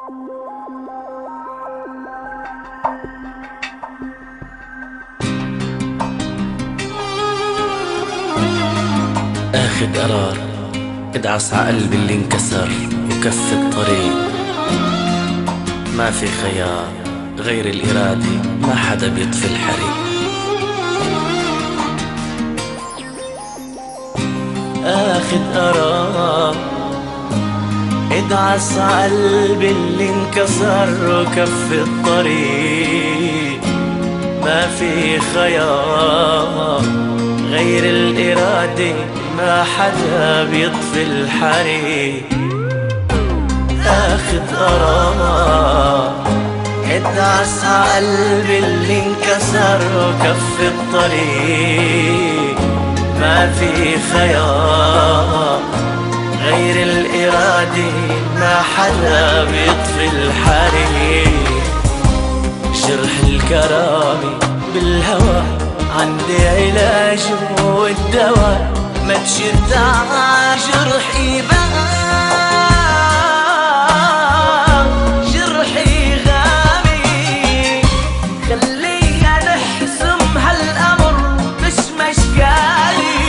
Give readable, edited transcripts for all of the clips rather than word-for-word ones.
اخد قرار ادعس عقلبي اللي انكسر وكف الطريق. ما في خيار غير الإرادة، ما حدا بيطفي الحريق. اخد قرار ادعس عقلبي اللي انكسر وكف الطريق. ما في خيار غير الإرادة، ما حدا بيطفي الحريق. اخد قرار ادعس عقلبي اللي انكسر وكف الطريق. ما في خيار غير الإرادة، ما حدا بيطفي الحريق. جرح الكرامة بالهوى عندي علاج والدواء، ما تشد على جرحي بقى. جرحي غامي خليها نحسم هالأمر مش مشكالي،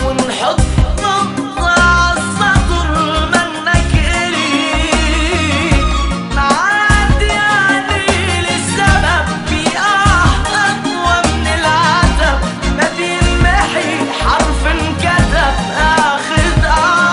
ونحط نقطة عالسطر منك إلي. عاد يعني للسبب في أقوى من العتب، ما بيمحي حرف انكتب. آخد قرار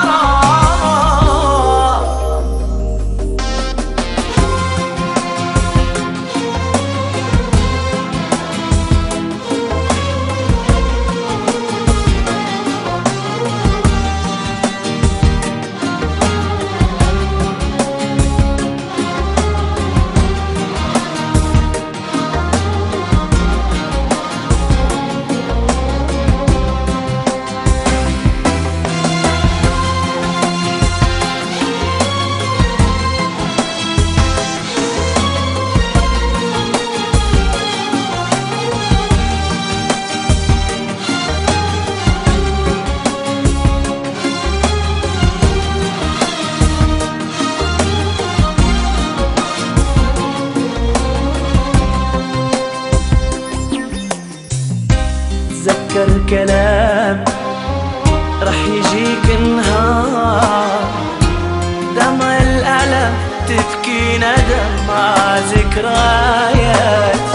تذكر كلام رح يجيك نهار، دمع الألم تبكي ندم مع ذكريات.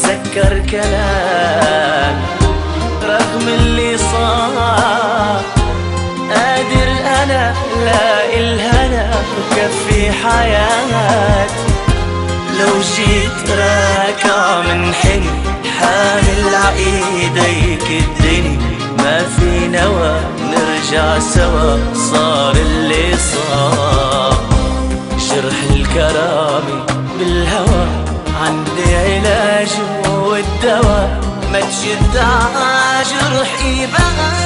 تذكر كلام رغم اللي صار، قادر أنا لاقي الهنا وكفي حياة. لو جيت راكع من حلم حامل عايديك الدنيا، ما في نوى نرجع سوا، صار اللي صار. جرح الكرامة بالهوى عندي علاج والدواء، ما تشد على جرحي بقى.